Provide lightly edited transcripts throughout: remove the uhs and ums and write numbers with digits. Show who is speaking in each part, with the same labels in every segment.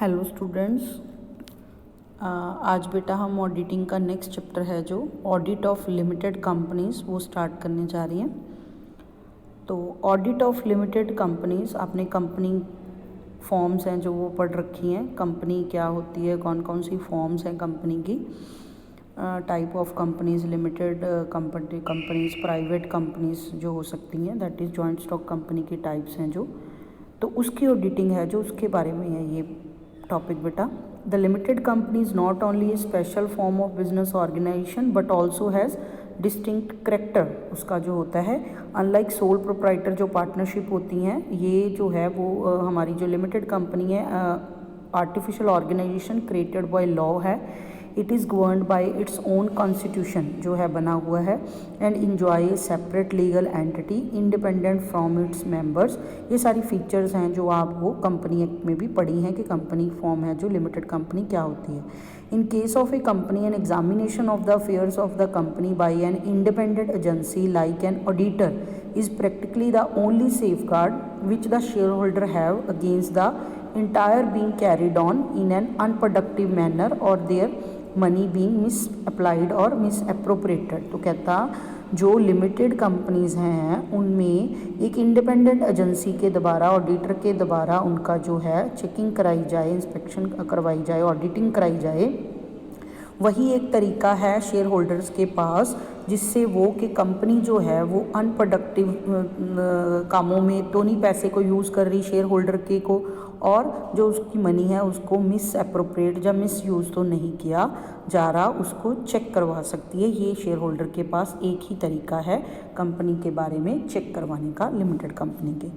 Speaker 1: Hello students, आज बेटा हम ऑडिटिंग का नेक्स्ट चैप्टर है जो ऑडिट ऑफ लिमिटेड कंपनीज़ वो स्टार्ट करने जा रही हैं। तो ऑडिट ऑफ लिमिटेड कंपनीज़ आपने कंपनी फॉर्म्स हैं जो वो पढ़ रखी हैं। कंपनी क्या होती है, कौन कौन सी फॉर्म्स हैं कंपनी की, type of companies, limited companies, private companies जो हो सकती हैं, that is joint stock company की टाइप्स हैं जो, तो उसकी ऑडिटिंग है जो उसके बारे में है ये टॉपिक बेटा। The limited company is not only a special form of business organisation but also has distinct character. उसका जो होता है, अनलाइक सोल प्रोप्राइटर जो पार्टनरशिप होती हैं, ये जो है वो हमारी जो लिमिटेड कंपनी है artificial organisation created by law है। It is governed by its own constitution जो है बना हुआ है and enjoy a separate legal entity independent from its members. ये सारी फीचर्स हैं जो आपको कंपनी एक्ट में भी पढ़ी हैं कि कंपनी फॉर्म है जो लिमिटेड कंपनी क्या होती है। इन case of a company an examination of the affairs of the company by an independent agency like an auditor is practically the only safeguard which the shareholder have against the entire being carried on in an unproductive manner or their money being misapplied or misappropriated। तो कहता जो limited companies हैं उनमें एक independent agency के द्वारा, auditor के द्वारा उनका जो है चेकिंग कराई जाए, इंस्पेक्शन करवाई जाए, ऑडिटिंग कराई जाए, वही एक तरीका है शेयर होल्डर्स के पास जिससे वो कि कंपनी जो है वो अनप्रोडक्टिव कामों में तो नहीं पैसे को यूज़ कर रही शेयर होल्डर के को, और जो उसकी मनी है उसको मिस एप्रोप्रिएट या मिस यूज़ तो नहीं किया जा रहा, उसको चेक करवा सकती है। ये शेयर होल्डर के पास एक ही तरीका है कंपनी के बारे में चेक करवाने का, लिमिटेड कंपनी के।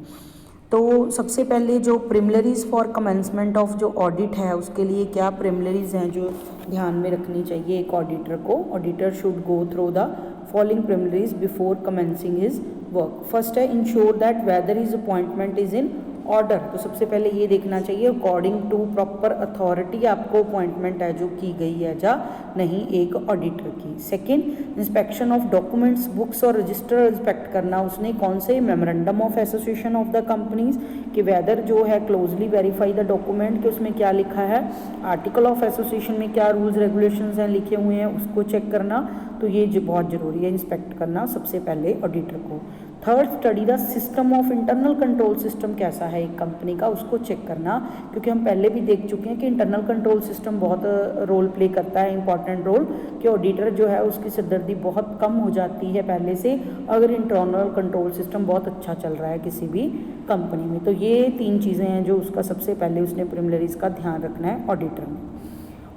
Speaker 1: तो सबसे पहले जो प्रिमिलरीज फॉर कमेंसमेंट ऑफ जो ऑडिट है उसके लिए क्या प्रिमिलरीज हैं जो ध्यान में रखनी चाहिए एक ऑडिटर को। Auditor should go through the following preliminaries before commencing his work. First है ensure that whether his appointment is in order. तो सबसे पहले ये देखना चाहिए अकॉर्डिंग टू प्रॉपर अथॉरिटी आपको अपॉइंटमेंट है जो की गई है या नहीं एक ऑडिटर की। Second, inspection of documents, books और रजिस्टर इंस्पेक्ट करना उसने कौन से memorandum of association of the companies कि वेदर जो है क्लोजली वेरीफाई द डॉक्यूमेंट कि उसमें क्या लिखा है, आर्टिकल ऑफ एसोसिएशन में क्या रूल्स रेगुलेशंस हैं लिखे हुए हैं उसको चेक करना। तो ये बहुत ज़रूरी है इंस्पेक्ट करना सबसे पहले ऑडिटर को। Third, study the system of internal control system कैसा है एक कंपनी का उसको चेक करना, क्योंकि हम पहले भी देख चुके हैं कि इंटरनल कंट्रोल सिस्टम बहुत रोल प्ले करता है, इंपॉर्टेंट रोल, कि ऑडिटर जो है उसकी सिरदर्दी बहुत कम हो जाती है पहले से अगर इंटरनल कंट्रोल सिस्टम बहुत अच्छा चल रहा है किसी भी कंपनी में। तो ये तीन चीज़ें हैं जो उसका सबसे पहले उसने प्रिमिलरीज का ध्यान रखना है ऑडिटर में।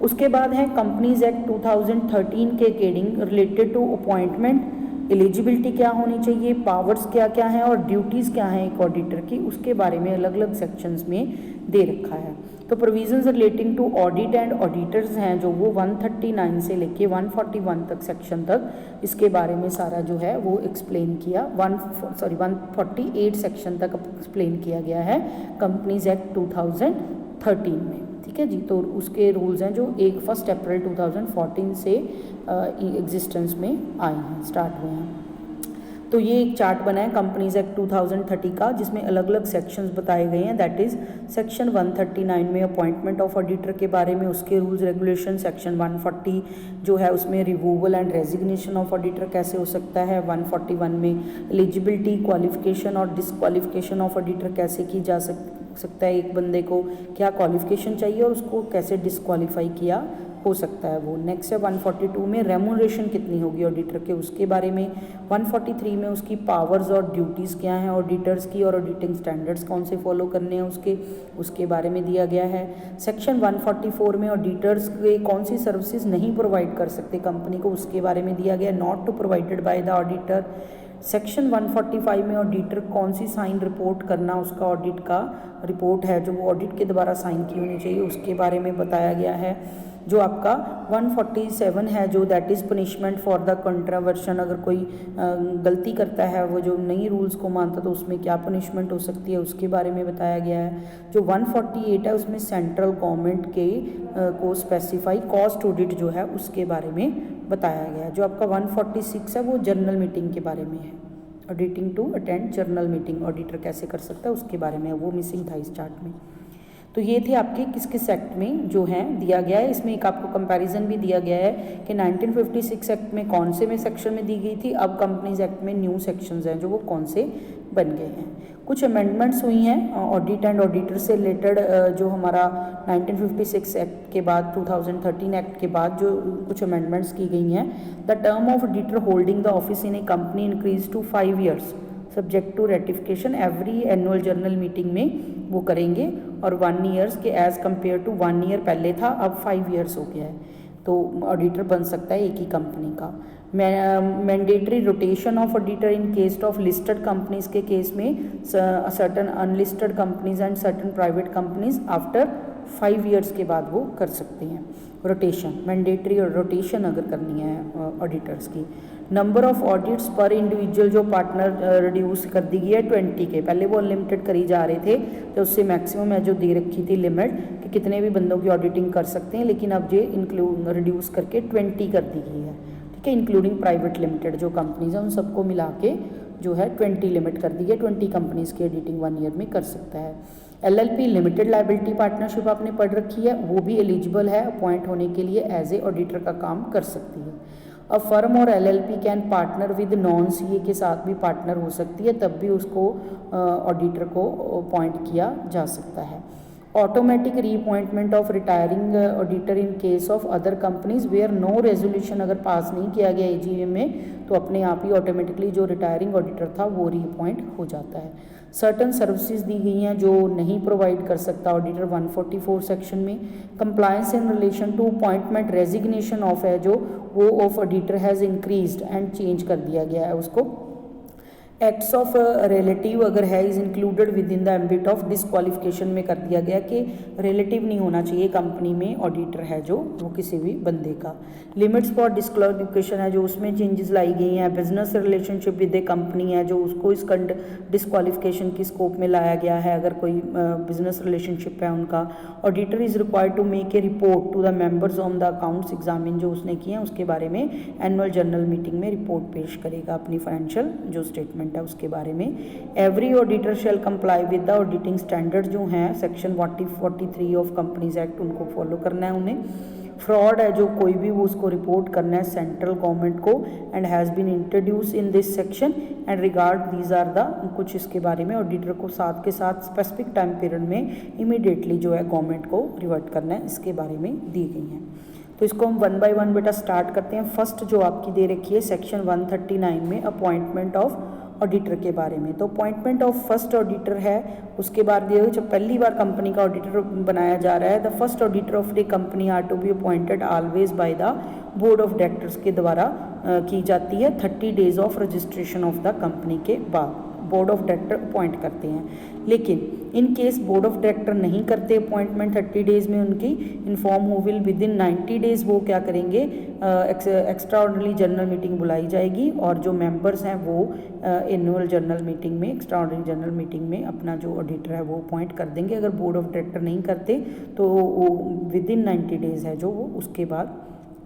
Speaker 1: उसके बाद है कंपनीज एक्ट 2013 के according related to appointment, eligibility क्या होनी चाहिए, पावर्स क्या क्या हैं और ड्यूटीज़ क्या हैं एक ऑडिटर की, उसके बारे में अलग अलग सेक्शंस में दे रखा है। तो provisions relating to audit and auditors हैं जो वो 139 से लेके 141 तक सेक्शन तक इसके बारे में सारा जो है वो एक्सप्लेन किया, 148 सेक्शन तक एक्सप्लेन किया गया है कंपनीज एक्ट 2013 में। ठीक है जी। तो उसके रूल्स हैं जो 1 अप्रैल 2014 से एग्जिस्टेंस में आए हैं, स्टार्ट हुए हैं। तो ये एक चार्ट बना है कंपनीज एक्ट 2030 का जिसमें अलग अलग सेक्शंस बताए गए हैं। दैट इज़ सेक्शन 139 में अपॉइंटमेंट ऑफ ऑडिटर के बारे में उसके रूल्स रेगुलेशन, सेक्शन 140 जो है उसमें removal and resignation of auditor कैसे हो सकता है, 141 में एलिजिबिलिटी, क्वालिफिकेशन और डिसक्वालिफिकेशन ऑफ ऑडिटर कैसे की जा सकता है, एक बंदे को क्या क्वालिफिकेशन चाहिए और उसको कैसे डिसक्वालीफाई किया हो सकता है वो। नेक्स्ट है 142 में रेम्यूनरेशन कितनी होगी ऑडिटर के उसके बारे में, 143 में उसकी पावर्स और ड्यूटीज़ क्या हैं ऑडिटर्स की और ऑडिटिंग स्टैंडर्ड्स कौन से फॉलो करने हैं उसके बारे में दिया गया है। सेक्शन 144 में ऑडिटर्स के कौन सी सर्विसेज नहीं प्रोवाइड कर सकते कंपनी को उसके बारे में दिया गया, not to provided by the auditor. Section 145 में ऑडिटर कौन सी साइन रिपोर्ट करना, उसका ऑडिट का रिपोर्ट है जो वो ऑडिट के द्वारा साइन की होनी चाहिए उसके बारे में बताया गया है। जो आपका 147 है जो that is punishment for the contravention, अगर कोई गलती करता है वो जो नई रूल्स को मानता तो उसमें क्या पनिशमेंट हो सकती है उसके बारे में बताया गया है। जो 148 है उसमें सेंट्रल गवर्नमेंट के को स्पेसिफाई कॉस्ट ऑडिट जो है उसके बारे में बताया गया है। जो आपका 146 है वो जर्नल मीटिंग के बारे में है, auditing to attend general meeting auditor कैसे कर सकता है उसके बारे में, वो मिसिंग था इस चार्ट में। तो ये थे आपके किस किस एक्ट में जो हैं दिया गया है। इसमें एक आपको कंपैरिजन भी दिया गया है कि 1956 एक्ट में कौन से में सेक्शन में दी गई थी, अब कंपनीज एक्ट में न्यू सेक्शंस हैं जो वो कौन से बन गए हैं। कुछ अमेंडमेंट्स हुई हैं ऑडिट एंड ऑडिटर से रिलेटेड, जो हमारा 1956 एक्ट के बाद 2013 एक्ट के बाद जो कुछ अमेंडमेंट्स की गई हैं। The term of auditor holding the office in a company increase to 5 years subject to ratification every annual general meeting में वो करेंगे, और 1 years के एज़ कम्पेयर टू 1 year पहले था, अब 5 years हो गया है, तो ऑडिटर बन सकता है एक ही कंपनी का। Mandatory rotation of auditor in case of listed companies के केस में certain unlisted companies and certain private companies after 5 years के बाद वो कर सकते हैं रोटेशन, मैंडेटरी और रोटेशन अगर करनी है ऑडिटर्स की। नंबर ऑफ ऑडिट्स पर इंडिविजुअल जो पार्टनर रिड्यूस कर दी गई है 20 के, पहले वो अनलिमिटेड करी जा रहे थे तो उससे मैक्सिमम है जो दे रखी थी लिमिट कि कितने भी बंदों की ऑडिटिंग कर सकते हैं, लेकिन अब ये इंक्लूड रिड्यूस करके 20 कर दी गई है, ठीक है। इंक्लूडिंग प्राइवेट लिमिटेड जो कंपनीज हैं उन सबको मिला के जो है 20 लिमिट कर दी है, 20 कंपनीज की ऑडिटिंग 1 year में कर सकता है। LLP लिमिटेड लाइबिलिटी पार्टनरशिप आपने पढ़ रखी है, वो भी एलिजिबल है अपॉइंट होने के लिए, एज ए ऑडिटर का काम कर सकती है। अब फर्म और LLP can partner with non CA के साथ भी पार्टनर हो सकती है, तब भी उसको ऑडिटर को अपॉइंट किया जा सकता है। Automatic reappointment of retiring auditor in case of other companies where no resolution अगर पास नहीं किया गया AGM में तो अपने आप ही ऑटोमेटिकली जो रिटायरिंग ऑडिटर था वो रीअपॉइंट हो जाता है। सर्टन सर्विसेज दी गई हैं जो नहीं प्रोवाइड कर सकता ऑडिटर 144 सेक्शन में। Compliance in relation to appointment resignation of है जो वो of auditor has increased and change कर दिया गया है उसको। एक्ट्स ऑफ रिलेटिव अगर है is included with in the ambit of disqualification में कर दिया गया कि रिलेटिव नहीं होना चाहिए कंपनी में ऑडिटर है जो वो किसी भी बंदे का। लिमिट्स फॉर डिस्क्वालिफिकेशन है जो उसमें चेंजेस लाई गई हैं। Business relationship with A company है जो उसको इस डिस्क्वालिफिकेशन की स्कोप में लाया गया है, अगर कोई बिजनेस रिलेशनशिप है उनका। Auditor is required to make a report to the members on the accounts examine जो उसने किए हैं उसके बारे में एनुअल जनरल मीटिंग में रिपोर्ट पेश करेगा अपनी फाइनेंशियल जो स्टेटमेंट है उसके बारे में। Every auditor shall comply with the auditing standard जो हैं सेक्शन 43 ऑफ कंपनीज एक्ट उनको फॉलो करना है उन्हें। फ्रॉड है जो कोई भी वो उसको रिपोर्ट करना है सेंट्रल गवर्नमेंट को and has been introduce in this section and regard these are the कुछ इसके बारे में ऑडिटर को साथ के साथ स्पेसिफिक टाइम पीरियड में इमीडिएटली जो है गवर्नमेंट को रिवर्ट करना है इसके बारे में दी गई हैं। तो इसको हम 1 by 1 बेटा स्टार्ट करते हैं। फर्स्ट जो आपकी दे रखी है सेक्शन 139 में अपॉइंटमेंट ऑफ ऑडिटर के बारे में। तो अपॉइंटमेंट ऑफ फर्स्ट ऑडिटर है, उसके बाद ये जब पहली बार कंपनी का ऑडिटर बनाया जा रहा है the first auditor of the company are to be appointed always by the board of directors के द्वारा की जाती है 30 days of registration of the company के बाद बोर्ड ऑफ डायरेक्टर अपॉइंट करते हैं। लेकिन in case board of director नहीं करते अपॉइंटमेंट 30 days में उनकी इन्फॉर्म हो विल विद इन 90 days वो क्या करेंगे एक्स्ट्रा ऑर्डिनरी जनरल मीटिंग बुलाई जाएगी और जो मेंबर्स हैं वो एनुअल जनरल मीटिंग में एक्स्ट्रा ऑर्डिनरी जनरल मीटिंग में अपना जो ऑडिटर है वो अपॉइंट कर देंगे। अगर बोर्ड ऑफ डायरेक्टर नहीं करते तो विद इन 90 days है जो वो उसके बाद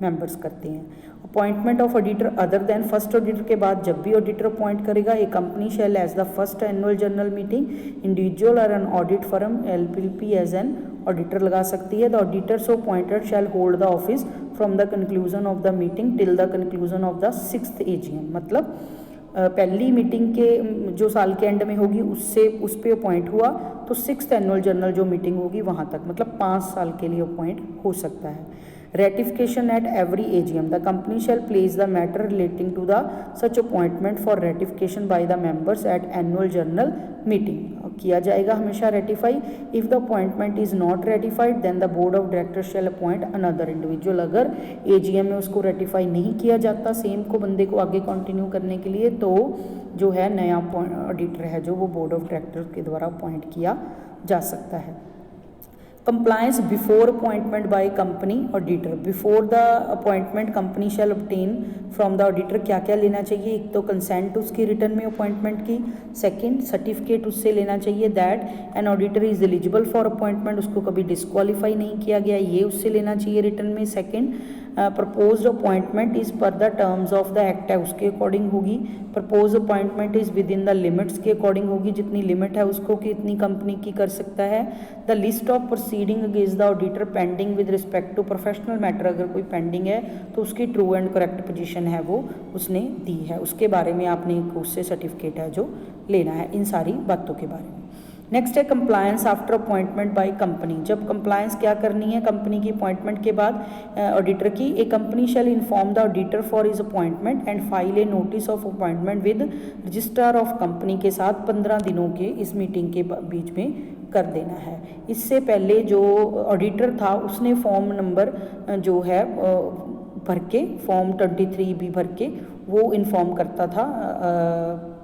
Speaker 1: मेंबर्स करते हैं। Appointment of auditor other than first auditor के बाद जब भी ऑडिटर अपॉइंट करेगा a company shall as the first annual general meeting individual और an audit firm LLP as an auditor लगा सकती है। The auditor so appointed shall hold the office from the conclusion of the meeting till the conclusion of the 6th AGM। मतलब पहली meeting के जो साल के एंड में होगी उससे उस पर अपॉइंट हुआ तो 6th एनुअल जनरल जो मीटिंग होगी वहाँ तक मतलब 5 साल के लिए अपॉइंट हो सकता है। Ratification at every AGM. The company shall place the matter relating to the such appointment for ratification by the members at annual general meeting. किया जाएगा हमेशा ratify. If the appointment is not ratified, then the board of directors shall appoint another individual. अगर AGM में उसको ratify नहीं किया जाता same को बंदे को आगे कंटिन्यू करने के लिए तो जो है नया ऑडिटर है जो वो बोर्ड ऑफ डायरेक्टर्स के द्वारा अपॉइंट किया जा सकता है। Compliance before appointment by company auditor. Before the appointment company shall obtain from the auditor क्या क्या लेना चाहिए। एक तो कंसेंट उसकी रिटर्न में अपॉइंटमेंट की, सेकंड सर्टिफिकेट उससे लेना चाहिए that an auditor is eligible for appointment, उसको कभी डिस्क्वालीफाई नहीं किया गया ये उससे लेना चाहिए रिटर्न में। सेकंड प्रपोज्ड अपॉइंटमेंट इज़ पर the terms of the act है उसके अकॉर्डिंग होगी। Propose appointment is with in the limits के अकॉर्डिंग होगी, जितनी लिमिट है उसको कि इतनी कंपनी की कर सकता है। The list of proceeding against the auditor pending with respect to professional matter, अगर कोई पेंडिंग है तो उसकी ट्रू एंड करेक्ट पोजीशन है वो उसने दी है, उसके बारे में आपने एक उससे सर्टिफिकेट है जो लेना है, इन सारी बातों के बारे में। नेक्स्ट है compliance after appointment by company. जब कंप्लायंस क्या करनी है कंपनी की अपॉइंटमेंट के बाद ऑडिटर की, a company shall inform the auditor for his appointment and file a notice of appointment with registrar of company के साथ 15 दिनों के इस मीटिंग के बीच में कर देना है। इससे पहले जो ऑडिटर था उसने फॉर्म नंबर जो है भर के, फॉर्म 23 भी भर के वो इन्फॉर्म करता था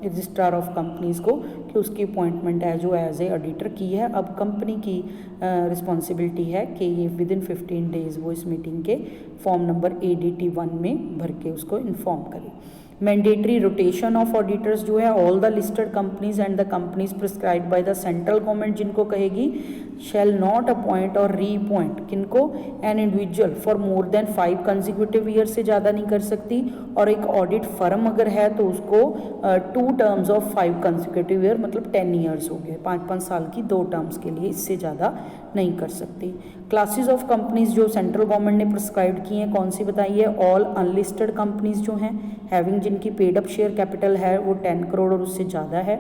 Speaker 1: रजिस्ट्रार ऑफ कंपनीज़ को कि उसकी अपॉइंटमेंट है जो एज ए ऑडिटर की है। अब कंपनी की रिस्पॉन्सिबिलिटी है कि ये विद इन 15 डेज़ वो इस मीटिंग के फॉर्म नंबर ADT 1 में भर के उसको इन्फॉर्म करे। मैंडेटरी रोटेशन ऑफ ऑडिटर्स जो है all the listed companies and the companies prescribe by the central government जिनको कहेगी शैल नॉट अपॉइंट और री अपॉइंट किनको an individual for more than 5 consecutive year से ज़्यादा नहीं कर सकती, और एक ऑडिट फर्म अगर है तो उसको 2 टर्म्स ऑफ 5 कंसेक्यूटिव ईयर मतलब 10 ईयर्स हो गए, 5-5 साल की 2 टर्म्स के लिए, इससे ज़्यादा नहीं कर सकती। क्लासेस ऑफ कंपनीज जो सेंट्रल गवर्नमेंट ने प्रिस्क्राइब की हैं कौन सी बताइए, ऑल अनलिस्टेड कंपनीज जो हैं हैविंग जिनकी पेड अप शेयर कैपिटल है वो 10 करोड़ और उससे ज़्यादा है।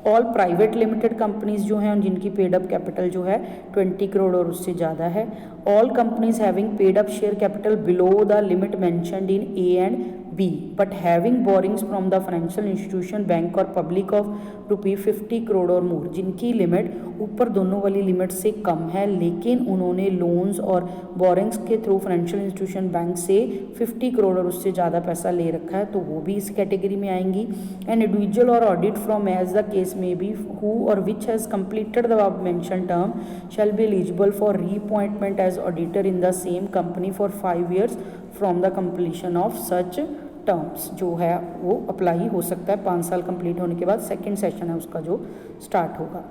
Speaker 1: ऑल प्राइवेट लिमिटेड कंपनीज जो हैं जिनकी पेड अप कैपिटल जो है 20 करोड़ और उससे ज़्यादा है। All companies having paid up share capital below the limit mentioned in A and B but having borings from the financial institution bank और पब्लिक ऑफ ₹50 करोड़ और मोर, जिनकी लिमिट ऊपर दोनों वाली लिमिट से कम है लेकिन उन्होंने लोन्स और बोरिंग्स के थ्रू फाइनेंशियल इंस्टीट्यूशन बैंक से 50 करोड़ और उससे ज़्यादा पैसा ले रखा है तो वो भी इस कैटेगरी में आएंगी। An individual or audit firm as the case में be who or which has completed the mention term shall be eligible for reappointment as auditor in the same company for 5 years from the completion of such terms, जो है वो apply हो सकता है 5 साल complete होने के बाद, सेकंड सेशन है उसका जो स्टार्ट होगा।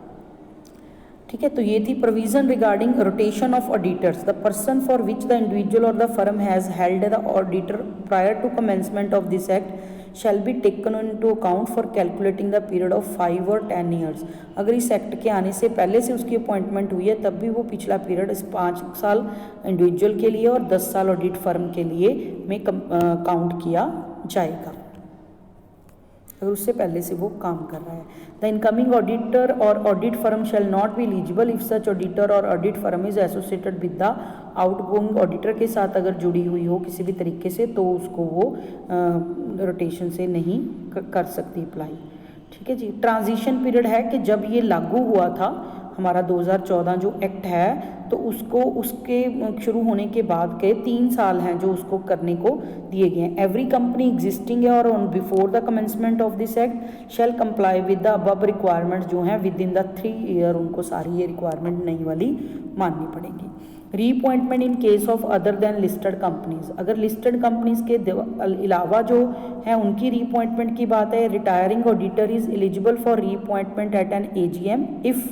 Speaker 1: ठीक है, तो ये थी provision regarding rotation of auditors. The person for which the individual और the firm has held the auditor prior to commencement of this act shall be taken into account for calculating the period of 5 और 10 years. अगर इस act के आने से पहले से उसकी अपॉइंटमेंट हुई है तब भी वो पिछला पीरियड इस 5 साल इंडिविजुअल के लिए और 10 साल ऑडिट फर्म के लिए में काउंट किया जाएगा अगर उससे पहले से वो काम कर रहा है। द इनकमिंग ऑडिटर और audit firm shall not be eligible if such auditor और audit firm is associated with the outgoing auditor के साथ अगर जुड़ी हुई हो किसी भी तरीके से तो उसको वो रोटेशन से नहीं कर सकती अप्लाई। ठीक है जी। ट्रांजिशन पीरियड है कि जब ये लागू हुआ था हमारा 2014 जो एक्ट है तो उसको उसके शुरू होने के बाद के 3 साल हैं जो उसको करने को दिए गए हैं। एवरी कंपनी एग्जिस्टिंग है और on before the commencement of this act shell comply with the above requirement जो हैं विद इन द 3 ईयर, उनको सारी ये रिक्वायरमेंट नई वाली माननी पड़ेगी। Reappointment in case of other than listed companies, अगर लिस्टेड कंपनीज के अलावा जो है उनकी रीअपॉइंटमेंट की बात है। Retiring auditor is eligible for reappointment at an AGM if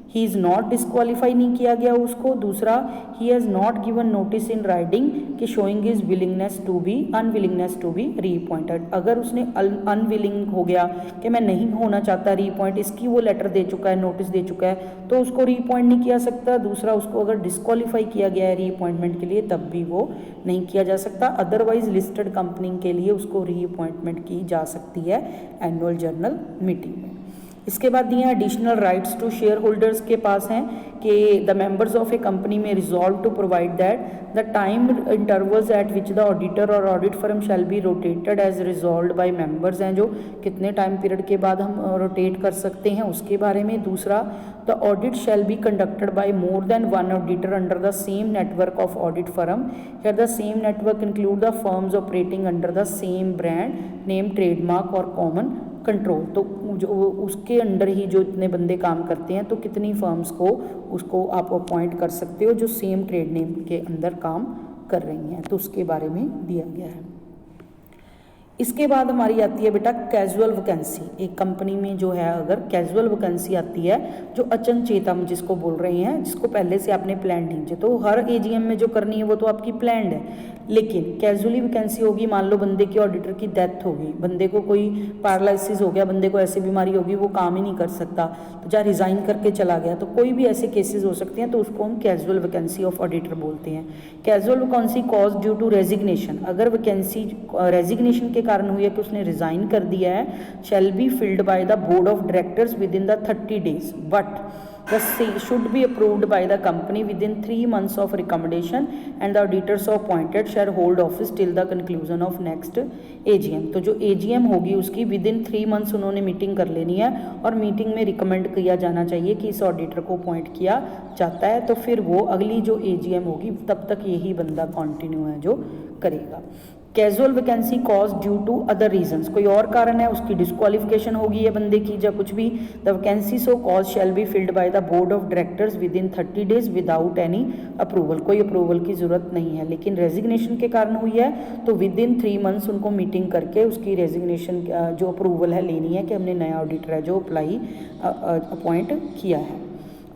Speaker 1: he is not disqualify नहीं किया गया उसको। दूसरा, he has not given notice in writing कि showing is willingness to be unwillingness to be reappointed. अगर उसने अनविलिंग हो गया कि मैं नहीं होना चाहता रीअपॉइंट, इसकी वो लेटर दे चुका है, नोटिस दे चुका है, तो उसको रीअपॉइंट नहीं किया सकता। दूसरा, उसको अगर डिस्क्वालीफाई किया गया है रीअपॉइंटमेंट के लिए तब भी वो नहीं किया जा सकता। अदरवाइज लिस्टेड कंपनी के लिए उसको रीअपॉइंटमेंट की जा सकती है एनुअल जनरल मीटिंग में। इसके बाद दिए additional rights to share holders के पास हैं कि the members of a company may resolve to provide that the time intervals at which the auditor और audit firm shall be rotated as resolved by members हैं, जो कितने time period के बाद हम रोटेट कर सकते हैं उसके बारे में। दूसरा, the audit shall be conducted by more than one auditor under the same network of audit firm. Here the same network include the firms operating under the same brand name trademark और common control. तो जो उसके under ही जो इतने बंदे काम करते हैं तो कितनी फर्म्स को उसको आप अपॉइंट कर सकते हो जो सेम ट्रेड नेम के अंदर काम कर रही हैं, तो उसके बारे में दिया गया है। इसके बाद हमारी आती है बेटा कैजुअल वैकेंसी। एक कंपनी में जो है अगर कैजुअल वैकेंसी आती है, जो अचनचेत हम जिसको बोल रहे हैं, जिसको पहले से आपने प्लान नहीं है, तो हर एजीएम में जो करनी है वो तो आपकी प्लान्ड है, लेकिन कैजुअली वैकेंसी होगी, मान लो बंदे की ऑडिटर की डेथ हो गई, बंदे को कोई पैरालिसिस हो गया, बंदे को ऐसी बीमारी होगी वो काम ही नहीं कर सकता, तो चाहे रिज़ाइन करके चला गया, तो कोई भी ऐसे केसेस हो सकते हैं, तो उसको हम कैजुअल वैकेंसी ऑफ ऑडिटर बोलते हैं। Casual vacancy cause due to resignation, अगर वैकेंसी रेजिग्नेशन के कारण हुई है कि उसने रिज़ाइन कर दिया है, shall be filled by the board of directors with in the 30 days, but the should be approved by the company within 3 months of recommendation, and the auditors appointed shall hold office till the conclusion of next AGM। तो जो AGM होगी उसकी with in 3 months उन्होंने meeting कर लेनी है, और meeting में रिकमेंड किया जाना चाहिए कि इस ऑडिटर को अपॉइंट किया जाता है, तो फिर वो अगली जो AGM होगी तब तक यही बंदा कंटिन्यू है जो करेगा। Casual vacancy cause due to other reasons, कोई और कारण है, उसकी डिस्क्वालिफिकेशन होगी है बंदे की या कुछ भी, the vacancy show cause shall be filled by the board of directors with in 30 days without any approval, कोई अप्रूवल की जरूरत नहीं है, लेकिन रेजिग्नेशन के कारण हुई है तो विद इन 3 months उनको मीटिंग करके उसकी रेजिग्नेशन जो अप्रूवल है लेनी है कि हमने नया ऑडिटर है जो अपॉइंट किया है।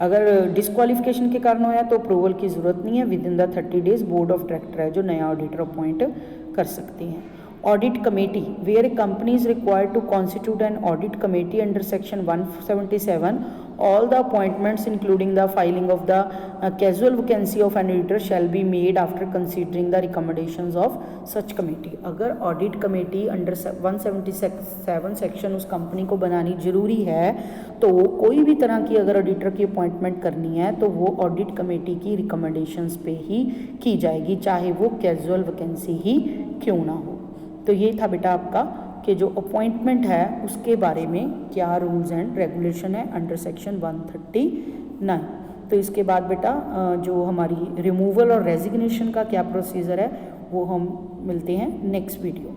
Speaker 1: अगर डिस्क्वालिफिकेशन के कारण होया तो अप्रूवल की ज़रूरत नहीं है, within the 30 days board of director है जो नया ऑडिटर अपॉइंट कर सकती हैं। Audit committee, where a company is required to constitute an audit committee under section 177, all the appointments including the filing of the casual vacancy of an auditor shall be made after considering the recommendations of such committee। अगर audit committee under 177 section उस company को बनानी जरूरी है, तो कोई भी तरह की अगर ऑडिटर की अपॉइंटमेंट करनी है तो वो ऑडिट कमेटी की रिकमेंडेशंस पे ही की जाएगी, चाहे वो कैजुअल वैकेंसी ही क्यों ना हो। तो ये था बेटा आपका कि जो अपॉइंटमेंट है उसके बारे में क्या रूल्स एंड रेगुलेशन है अंडर सेक्शन 139। तो इसके बाद बेटा जो हमारी रिमूवल और रेजिग्नेशन का क्या प्रोसीजर है वो हम मिलते हैं नेक्स्ट वीडियो।